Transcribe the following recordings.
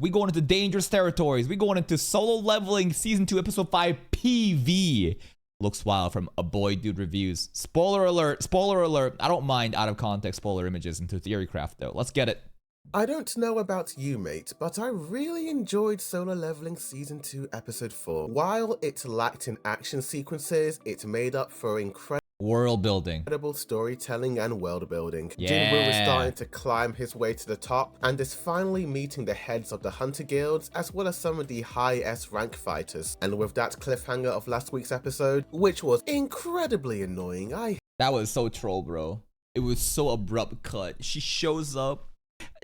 We going into dangerous territories. We going into Solo Leveling Season 2, Episode 5 PV. Looks wild from A Boy Dude Reviews. Spoiler alert. Spoiler alert. I don't mind out of context spoiler images into Theorycraft though. Let's get it. I don't know about you, mate, but I really enjoyed Solo Leveling Season 2, Episode 4. While it lacked in action sequences, it made up for World building. incredible storytelling and world building. Yeah. Jinwoo is starting to climb his way to the top and is finally meeting the heads of the Hunter Guilds as well as some of the high S rank fighters. And with that cliffhanger of last week's episode, which was incredibly annoying, That was so troll, bro. It was so abrupt cut. She shows up.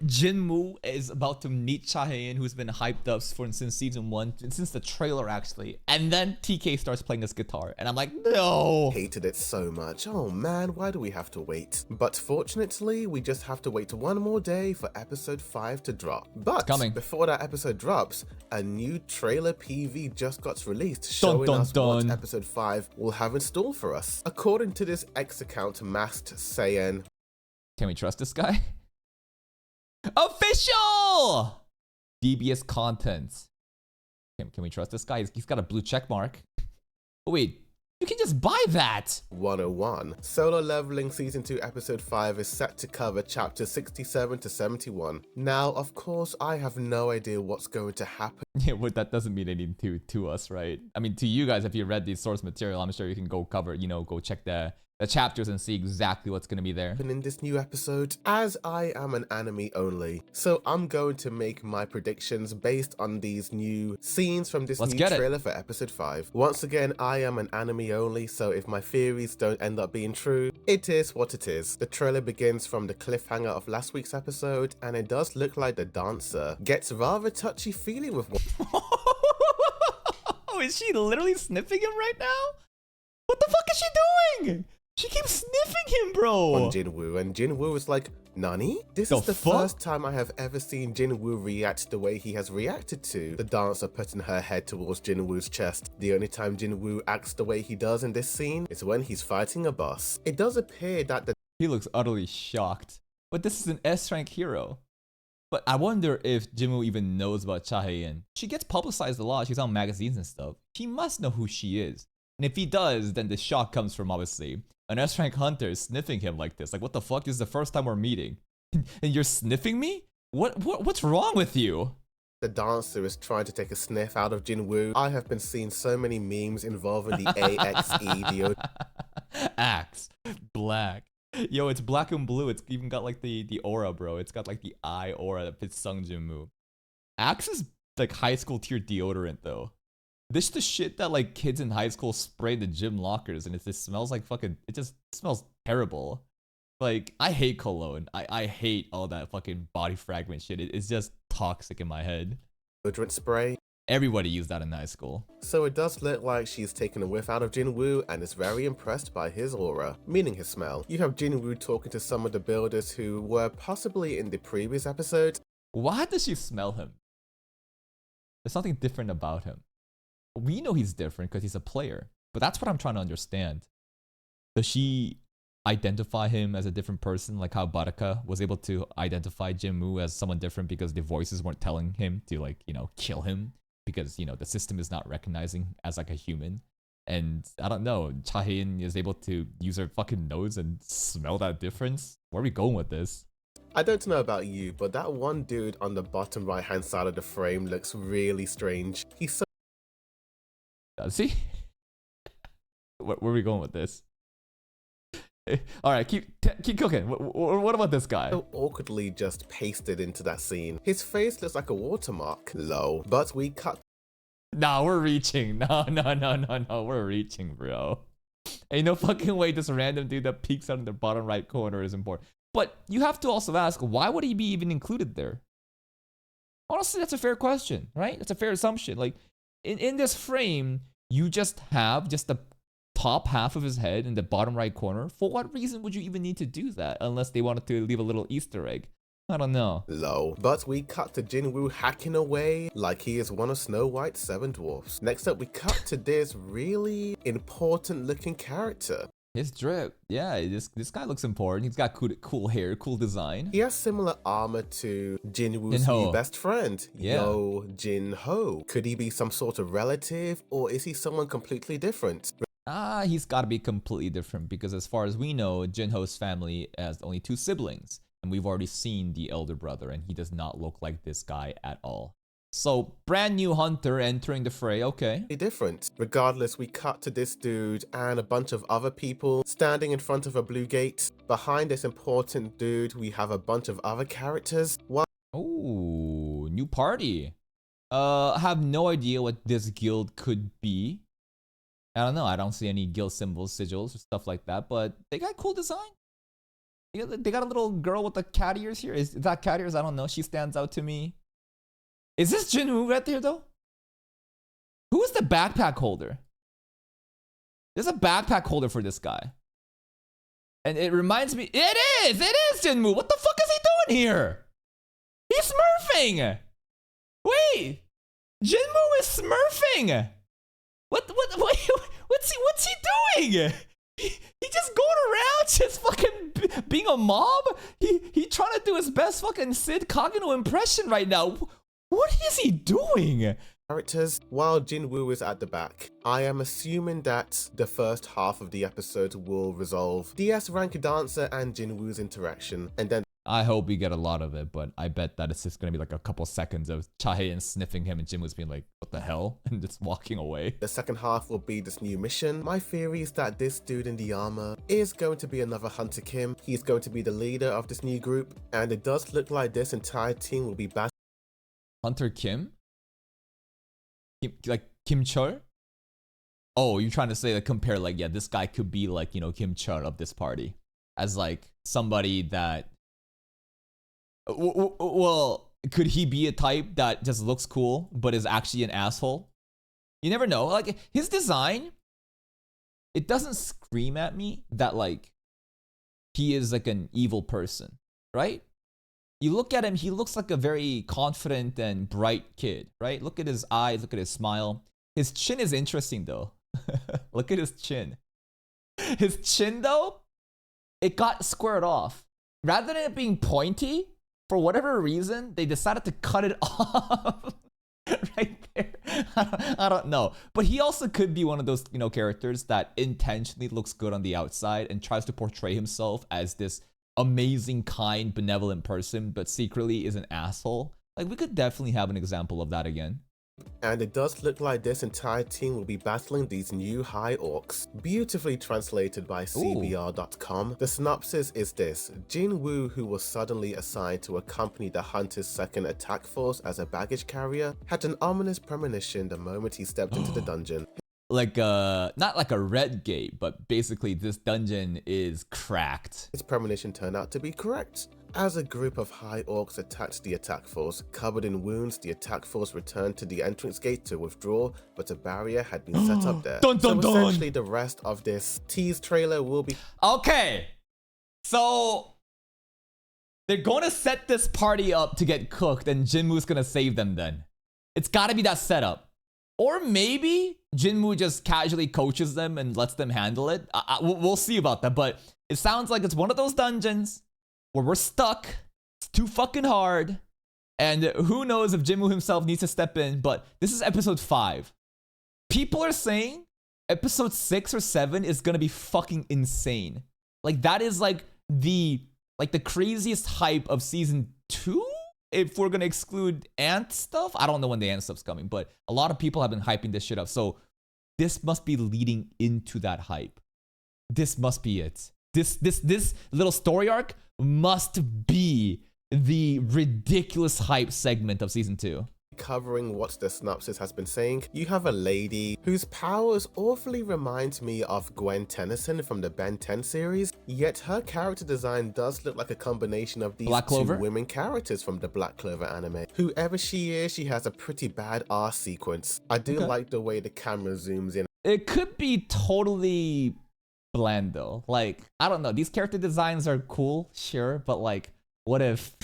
Jinwoo is about to meet Cha Hae-in, who's been hyped up since season 1, since the trailer actually. And then TK starts playing his guitar, and I'm like, no. hated it so much. Oh man, why do we have to wait? But fortunately, we just have to wait one more day for episode 5 to drop. But coming. Before that episode drops, a new trailer PV just got released, showing us what episode 5 will have in store for us. According to this X account, Masked Saiyan, Can we trust this guy? Official! DBS content. Can we trust this guy? He's got a blue check mark. Oh wait, you can just buy that. 101. Solo Leveling Season 2 Episode 5 is set to cover chapters 67 to 71. Now, of course, I have no idea what's going to happen Yeah, but that doesn't mean anything to us, right? I mean, to you guys, if you read the source material, I'm sure you can go cover, go check the chapters and see exactly what's gonna be there. in this new episode, as I am an anime only, so I'm going to make my predictions based on these new scenes from this new trailer for episode 5. Once again, I am an anime only, so if my theories don't end up being true, it is what it is. The trailer begins from the cliffhanger of last week's episode, and it does look like the dancer gets rather touchy-feely with Oh, is she literally sniffing him right now? What the fuck is she doing? She keeps sniffing him, bro. on Jinwoo, and Jinwoo is like, Nani? This is the first time I have ever seen Jinwoo react the way he has reacted to the dancer putting her head towards Jinwoo's chest. The only time Jinwoo acts the way he does in this scene is when he's fighting a boss. It does appear that He looks utterly shocked. But this is an S-rank hero. But I wonder if Jinwoo even knows about Cha Hae-in. She gets publicized a lot. She's on magazines and stuff. He must know who she is. And if he does, then the shock comes from, obviously, an S-rank hunter is sniffing him like this. Like, what the fuck? This is the first time we're meeting. And you're sniffing me? What's wrong with you? the dancer is trying to take a sniff out of Jinwoo. I have been seeing so many memes involving the AXE deodorant. Axe. Black. Yo, it's black and blue. It's even got like the aura, bro. It's got like the eye aura that fits Sung Jin-woo. Axe is like high school tier deodorant though. This is the shit that like kids in high school spray the gym lockers, and it just smells like fucking. It just smells terrible. Like, I hate cologne. I hate all that fucking body fragment shit. It's just toxic in my head. Deodorant spray. Everybody used that in high school. So it does look like she's taken a whiff out of Jinwoo and is very impressed by his aura, meaning his smell. You have Jinwoo talking to some of the builders who were possibly in the previous episode. Why does she smell him? There's something different about him. We know he's different because he's a player, but that's what I'm trying to understand. Does she identify him as a different person, like how Baraka was able to identify Jinwoo as someone different because the voices weren't telling him to, like, you know, kill him because, you know, the system is not recognizing as like a human. And I don't know, Cha Hae-in is able to use her fucking nose and smell that difference. Where are we going with this? I don't know about you, but that one dude on the bottom right hand side of the frame looks really strange. He's so Does he? Where are we going with this? All right, keep cooking. What about this guy? awkwardly just pasted into that scene. His face looks like a watermark. Lol. But we cut. Nah, we're reaching. No, we're reaching, bro. Ain't no fucking way this random dude that peeks out in the bottom right corner is important. But you have to also ask, why would he be even included there? Honestly, that's a fair question, right? That's a fair assumption. Like, in this frame, you just have just the top half of his head in the bottom right corner. For what reason would you even need to do that? Unless they wanted to leave a little Easter egg. I don't know. Lol. But we cut to Jinwoo hacking away like he is one of Snow White's 7 dwarfs. Next up, we cut to this really important looking character. His drip, yeah, this guy looks important. He's got cool hair, cool design. He has similar armor to Jinwoo's new best friend, Yo Jin-ho. Could he be some sort of relative, or is he someone completely different? He's got to be completely different because as far as we know, Jin-ho's family has only 2 siblings. And we've already seen the elder brother, and he does not look like this guy at all. So, brand new hunter entering the fray, okay. Different. Regardless, we cut to this dude and a bunch of other people standing in front of a blue gate. Behind this important dude, we have a bunch of other characters. Oh, new party. I have no idea what this guild could be. I don't know, I don't see any guild symbols, sigils, or stuff like that, but they got cool design. They got a little girl with the cat ears here. Is that cat ears? I don't know. She stands out to me. Is this Jinwoo right there, though? Who is the backpack holder? There's a backpack holder for this guy. And it reminds me... It is Jinwoo! What the fuck is he doing here? He's smurfing! Wait! Jinwoo is smurfing! What's he doing? He just going around just fucking being a mob? He trying to do his best fucking Sid Kageno impression right now. What is he doing? Characters, while Jinwoo is at the back. I am assuming that the first half of the episode will resolve DS rank dancer and Jinwoo's interaction, and then I hope we get a lot of it, but I bet that it's just gonna be like a couple seconds of Chahae sniffing him and Jinwoo's being like, what the hell? And just walking away. The second half will be this new mission. My theory is that this dude in the armor is going to be another Hunter Kim. He's going to be the leader of this new group, and it does look like this entire team will be back. Hunter Kim? Like Kim Chul? Oh, you're trying to say that compare like, yeah, this guy could be like, you know, Kim Chul of this party. As like somebody that... Well, could he be a type that just looks cool, but is actually an asshole? You never know. Like, his design, it doesn't scream at me that, like, he is like an evil person, right? You look at him, he looks like a very confident and bright kid, right? Look at his eyes, look at his smile. His chin is interesting, though. Look at his chin. His chin, though, it got squared off. Rather than it being pointy, for whatever reason, they decided to cut it off right there. I don't know. But he also could be one of those, you know, characters that intentionally looks good on the outside and tries to portray himself as this amazing, kind, benevolent person, but secretly is an asshole. Like, we could definitely have an example of that again. And it does look like this entire team will be battling these new High Orcs. Beautifully translated by CBR.com. The synopsis is this: Jinwoo, who was suddenly assigned to accompany the Hunter's second attack force as a baggage carrier, had an ominous premonition the moment he stepped into the dungeon. Like not like a red gate, but basically this dungeon is cracked. His premonition turned out to be correct. As a group of High Orcs attacked the attack force, covered in wounds, the attack force returned to the entrance gate to withdraw, but a barrier had been set up there. Dun, dun, so dun. essentially the rest of this tease trailer will be... Okay, so they're gonna set this party up to get cooked and Jinwoo's gonna save them then. It's gotta be that setup. Or maybe Jinwoo just casually coaches them and lets them handle it. We'll see about that, but it sounds like it's one of those dungeons where we're stuck. It's too fucking hard. And who knows if Jinwoo himself needs to step in, but this is episode 5. People are saying episode 6 or 7 is gonna be fucking insane. Like, that is like the craziest hype of season 2? If we're gonna exclude Ant stuff. I don't know when the Ant stuff's coming, but a lot of people have been hyping this shit up. So this must be leading into that hype. This must be it. This little story arc must be the ridiculous hype segment of season 2. Covering what the synopsis has been saying, you have a lady whose powers awfully remind me of Gwen Tennyson from the Ben 10 series, yet her character design does look like a combination of these two women characters from the Black Clover anime. Whoever she is, she has a pretty bad ass sequence. I do like the way the camera zooms in. It could be totally bland though. Like, I don't know, these character designs are cool, sure, but like, what if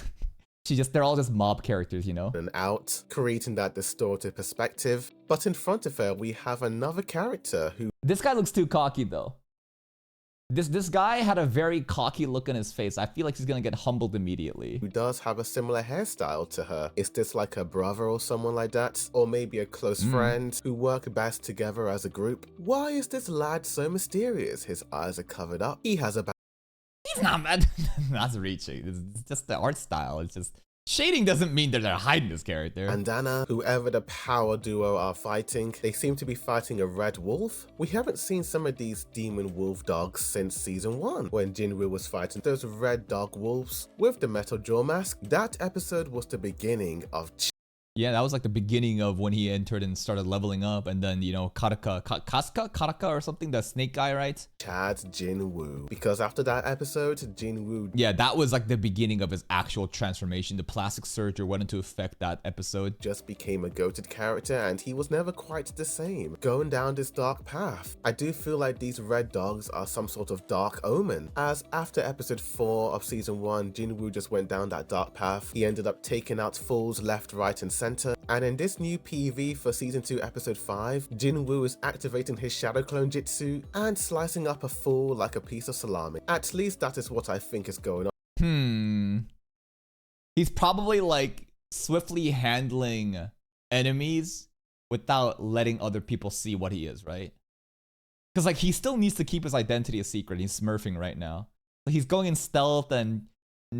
they're all just mob characters, you know? And out, creating that distorted perspective. But in front of her, we have another character who... This guy looks too cocky though. This guy had a very cocky look on his face. I feel like he's gonna get humbled immediately. Who does have a similar hairstyle to her. Is this like a brother or someone like that? Or maybe a close friend who work best together as a group? Why is this lad so mysterious? His eyes are covered up. He has a He's not mad. That's reaching. It's just the art style. It's just shading doesn't mean that they're hiding this character. And Anna, whoever the power duo are fighting, they seem to be fighting a red wolf. We haven't seen some of these demon wolf dogs since season 1, when Jinwoo was fighting those red dog wolves with the metal jaw mask. That episode was the beginning of yeah, that was like the beginning of when he entered and started leveling up, and then, you know, Karaka or something, the snake guy, right? Chad Jinwoo. Because after that episode, Jinwoo... Yeah, that was like the beginning of his actual transformation. The plastic surgery went into effect that episode. Just became a goated character, and he was never quite the same, going down this dark path. I do feel like these red dogs are some sort of dark omen, as after episode 4 of season 1, Jinwoo just went down that dark path. He ended up taking out fools left, right, and center. And in this new PV for season 2 episode 5, Jinwoo is activating his shadow clone jutsu and slicing up a fool like a piece of salami. At least that is what I think is going on. He's probably like swiftly handling enemies without letting other people see what he is, right? Because like he still needs to keep his identity a secret. He's smurfing right now. He's going in stealth and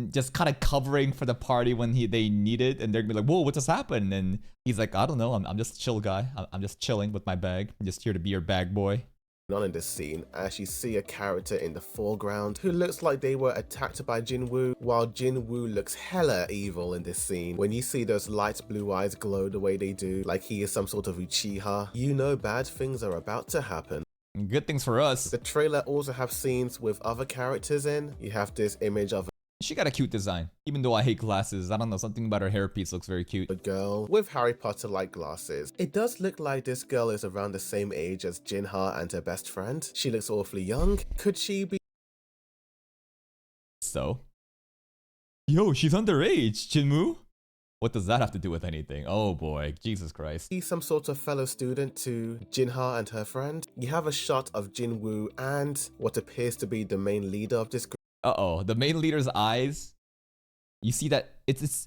just kind of covering for the party when they need it, and they're gonna be like, whoa, what just happened? And he's like, I don't know, I'm just a chill guy. I'm just chilling with my bag. I'm just here to be your bag boy. On in this scene, as you see a character in the foreground who looks like they were attacked by Jinwoo, while Jinwoo looks hella evil in this scene. When you see those light blue eyes glow the way they do, like he is some sort of Uchiha, you know bad things are about to happen. Good things for us. The trailer also have scenes with other characters in. You have this image of she got a cute design, even though I hate glasses. I don't know, something about her hairpiece looks very cute. A girl with Harry Potter-like glasses. It does look like this girl is around the same age as Jinha and her best friend. She looks awfully young. Could she be? So? Yo, she's underage, Jinwoo? What does that have to do with anything? Oh boy, Jesus Christ. He's some sort of fellow student to Jinha and her friend. You have a shot of Jinwoo and what appears to be the main leader of this group. Uh-oh, the main leader's eyes. You see that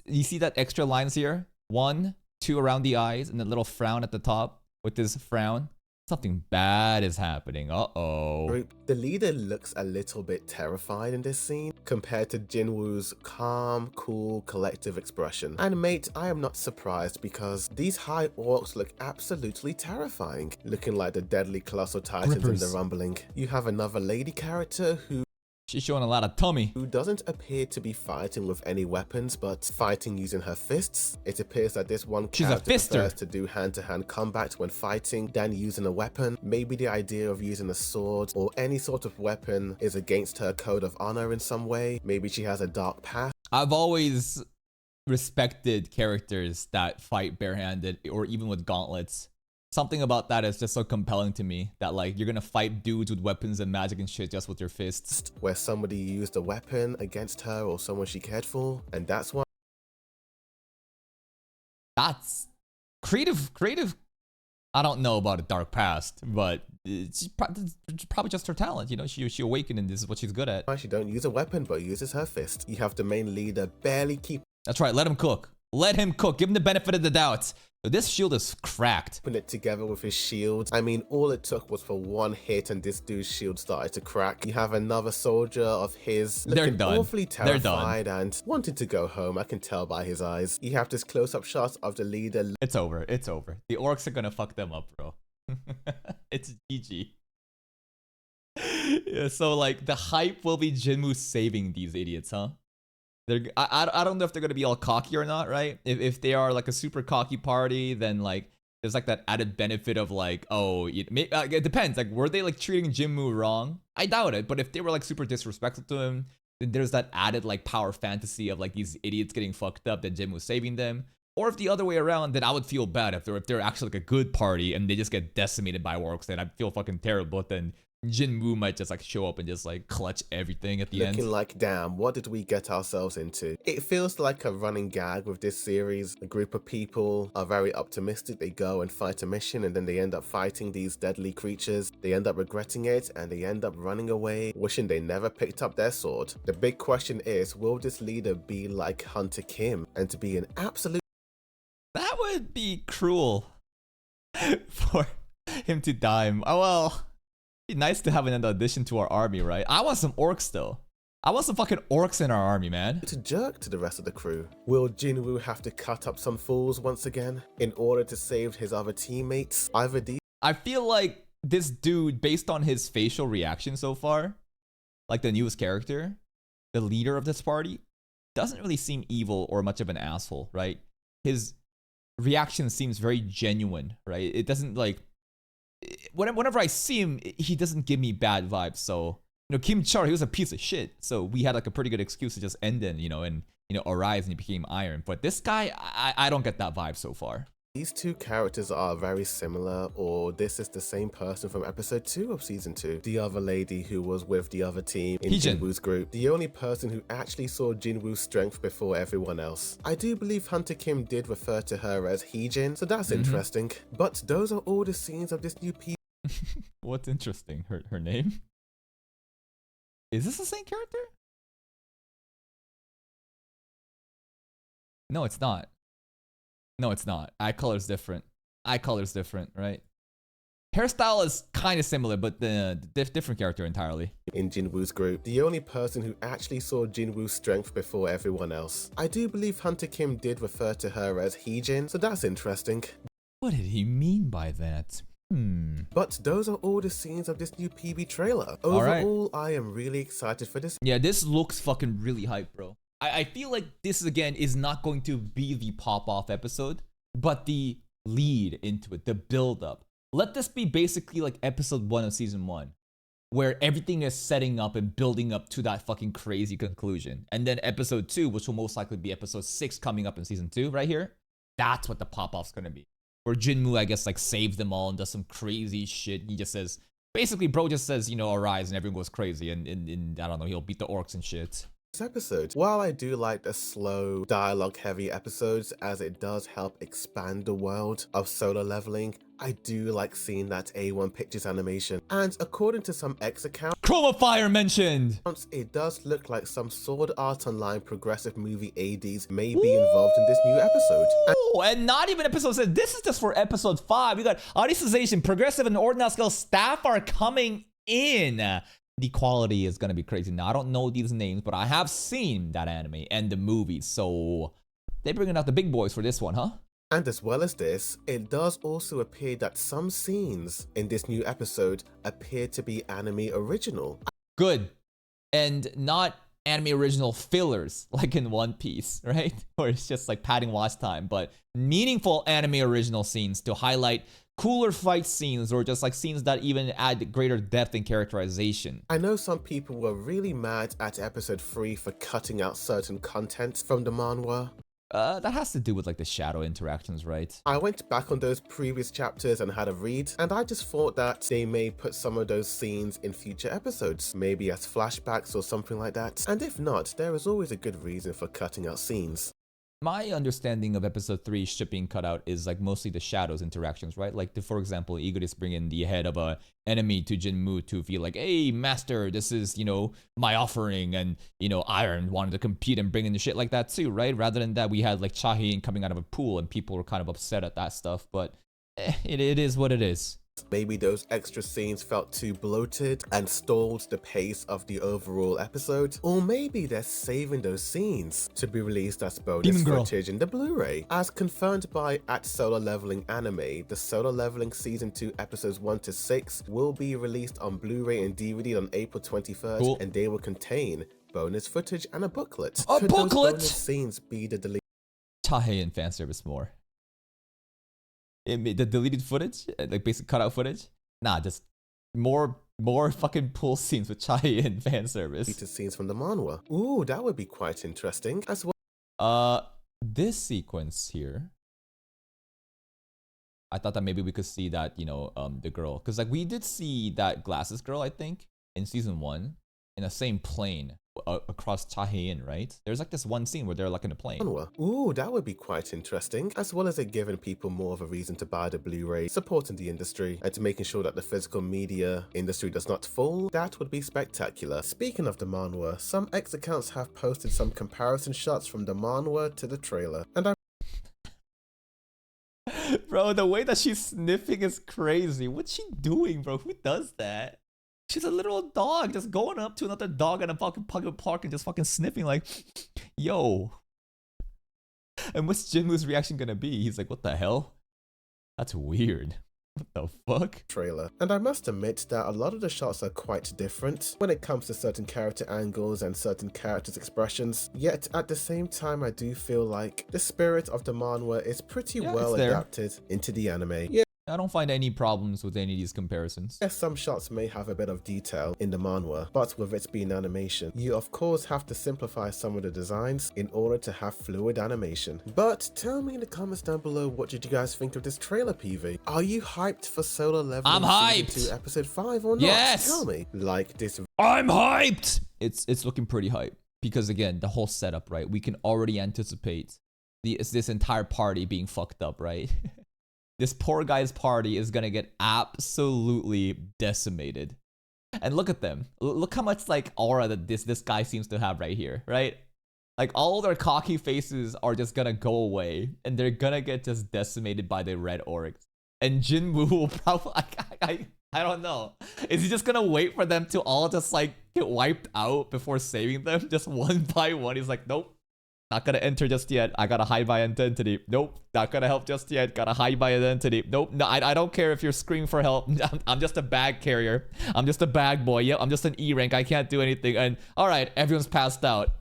you see that extra lines here? 1, 2 around the eyes, and a little frown at the top with this frown. Something bad is happening. Uh-oh. The leader looks a little bit terrified in this scene compared to Jinwoo's calm, cool, collective expression. And mate, I am not surprised because these high orcs look absolutely terrifying, looking like the deadly colossal titans in the rumbling. You have another lady character who she's showing a lot of tummy. Who doesn't appear to be fighting with any weapons, but fighting using her fists. It appears that this one character prefers to do hand-to-hand combat when fighting than using a weapon. Maybe the idea of using a sword or any sort of weapon is against her code of honor in some way. Maybe she has a dark past. I've always respected characters that fight barehanded or even with gauntlets. Something about that is just so compelling to me, that like you're gonna fight dudes with weapons and magic and shit just with your fists. Where somebody used a weapon against her or someone she cared for, and that's why. That's creative. I don't know about a dark past, but it's probably just her talent. You know, she awakened and this is what she's good at. Why she don't use a weapon but uses her fist. You have the main leader barely keep. That's right. Let him cook. Let him cook. Give him the benefit of the doubt. But this shield is cracked. Putting it together with his shield. I mean, all it took was for one hit and this dude's shield started to crack. You have another soldier of his looking awfully terrified and wanted to go home. I can tell by his eyes. You have this close-up shot of the leader. It's over. It's over. The orcs are gonna fuck them up, bro. It's GG. Yeah, so like the hype will be Jinwoo saving these idiots, huh? I don't know if they're gonna be all cocky or not, right? If they are like a super cocky party, then like there's like that added benefit of like, oh, it depends. Like, were they like treating Jinwoo wrong? I doubt it. But if they were like super disrespectful to him, then there's that added like power fantasy of like these idiots getting fucked up that Jinwoo saving them. Or if the other way around, then I would feel bad if they're actually like a good party and they just get decimated by orcs. Then I'd feel fucking terrible. But then Jinwoo might just like show up and just like clutch everything at the end. Looking like, damn, what did we get ourselves into? It feels like a running gag with this series. A group of people are very optimistic. They go and fight a mission and then they end up fighting these deadly creatures. They end up regretting it and they end up running away, wishing they never picked up their sword. The big question is, will this leader be like Hunter Kim and to be an absolute... That would be cruel for him to die. Oh well. Be nice to have an addition to our army, right? I want some orcs though. I want some fucking orcs in our army, man. To jerk to the rest of the crew. Will Jinwoo have to cut up some fools once again in order to save his other teammates? I feel like this dude, based on his facial reaction so far, like the newest character, the leader of this party, doesn't really seem evil or much of an asshole, right? His reaction seems very genuine, right? It doesn't like... Whenever I see him, he doesn't give me bad vibes. So, Kim Char, he was a piece of shit. So we had like a pretty good excuse to just end in, and Arise and he became Iron. But this guy, I don't get that vibe so far. These two characters are very similar, or this is the same person from episode 2 of season 2. The other lady who was with the other team in Jinwoo's group. The only person who actually saw Jinwoo's strength before everyone else. I do believe Hunter Kim did refer to her as Heejin, so that's interesting. But those are all the scenes of this new What's interesting? Her name? Is this the same character? No, it's not. No, it's not. Eye color's different. Eye color's different, right? Hairstyle is kind of similar, but the different character entirely. In Jinwoo's group, the only person who actually saw Jinwoo's strength before everyone else. I do believe Hunter Kim did refer to her as Heejin, so that's interesting. What did he mean by that? But those are all the scenes of this new PB trailer. Overall, I am really excited for this. Yeah, this looks fucking really hype, bro. I feel like this again is not going to be the pop-off episode, but the lead into it, the build-up. Let this be basically like episode 1 of season 1, where everything is setting up and building up to that fucking crazy conclusion. And then episode 2, which will most likely be episode 6 coming up in season 2 right here, that's what the pop-off's gonna be. Where Jinwoo, I guess, like saves them all and does some crazy shit. He just says, basically, bro just says, Arise, and everyone goes crazy, and I don't know, he'll beat the orcs and shit. Episode. While I do like the slow, dialogue-heavy episodes as it does help expand the world of Solo Leveling, I do like seeing that A1 Pictures animation. And according to some X accounts, Chroma Fire mentioned! It does look like some Sword Art Online progressive movie ADs may be involved in this new episode. And not even episode 6. This is just for episode 5. We got Alicization, Progressive, and Ordinal Scale staff are coming in. The quality is gonna be crazy. Now, I don't know these names, but I have seen that anime and the movies, so they're bringing out the big boys for this one, huh? And as well as this, it does also appear that some scenes in this new episode appear to be anime original. Good. And not anime original fillers, like in One Piece, right? Or it's just like padding watch time, but meaningful anime original scenes to highlight cooler fight scenes or just like scenes that even add greater depth and characterization. I know some people were really mad at episode 3 for cutting out certain content from the manhwa. That has to do with like the shadow interactions, right? I went back on those previous chapters and had a read, and I just thought that they may put some of those scenes in future episodes, maybe as flashbacks or something like that. And if not, there is always a good reason for cutting out scenes. My understanding of episode 3 shipping cutout is like mostly the shadows interactions, right? Like, for example, Igris bringing the head of a enemy to Jinwoo to feel like, hey, master, this is, my offering. And, Iron wanted to compete and bring in the shit like that too, right? Rather than that, we had like Chahin coming out of a pool and people were kind of upset at that stuff. But it is what it is. Maybe those extra scenes felt too bloated and stalled the pace of the overall episode, or maybe they're saving those scenes to be released as bonus footage in the Blu-ray. As confirmed by @SoloLevelingAnime, the Solo Leveling Season 2 episodes 1 to 6 will be released on Blu-ray and DVD on April 21st, and they will contain bonus footage and a booklet. Could those bonus scenes be the deleted Chahin fan service more? The deleted footage, like basic cutout footage? Nah, just more fucking pool scenes with Chahin fan service. Scenes from the manhwa. Ooh, that would be quite interesting as well. This sequence here I thought that maybe we could see that, you know, the girl. Because, like, we did see that glasses girl, I think, in season 1 in the same plane across Cha-hae-in, right? There's, like, this one scene where they're, like, in a plane. Ooh, that would be quite interesting, as well as it giving people more of a reason to buy the Blu-ray, supporting the industry, and to making sure that the physical media industry does not fall. That would be spectacular. Speaking of the manhwa, some X accounts have posted some comparison shots from the manhwa to the trailer, and Bro, the way that she's sniffing is crazy. What's she doing, bro? Who does that? She's a literal dog just going up to another dog in a fucking public park and just fucking sniffing like, yo. And what's Jinwoo's reaction gonna be? He's like, what the hell? That's weird. What the fuck? Trailer. And I must admit that a lot of the shots are quite different when it comes to certain character angles and certain characters' expressions, yet at the same time I do feel like the spirit of the manhwa is pretty well adapted into the anime. Yeah. I don't find any problems with any of these comparisons. Yes, some shots may have a bit of detail in the manhwa, but with it being animation, you of course have to simplify some of the designs in order to have fluid animation. But tell me in the comments down below, what did you guys think of this trailer, PV? Are you hyped for Solo Leveling I'm hyped! Season 2 Episode 5 or not? Yes! Tell me. Like this. I'm hyped! It's looking pretty hype. Because again, the whole setup, right? We can already anticipate this entire party being fucked up, right? This poor guy's party is gonna get absolutely decimated. And look at them. Look how much like aura that this guy seems to have right here, right? Like all their cocky faces are just gonna go away and they're gonna get just decimated by the red oryx. And Jinwoo will probably, I don't know. Is he just gonna wait for them to all just like get wiped out before saving them? Just one by one. He's like, nope. Not gonna enter just yet. I gotta hide my identity. Nope. Not gonna help just yet. Gotta hide my identity. Nope. No, I don't care if you're screaming for help. I'm just a bag carrier. I'm just a bag boy. Yep, I'm just an E rank. I can't do anything. And alright, everyone's passed out.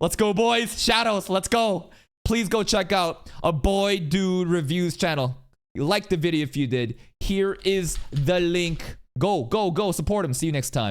Let's go, boys. Shadows, let's go. Please go check out a Boy Dude Reviews channel. Like the video if you did. Here is the link. Go, go, go. Support him. See you next time.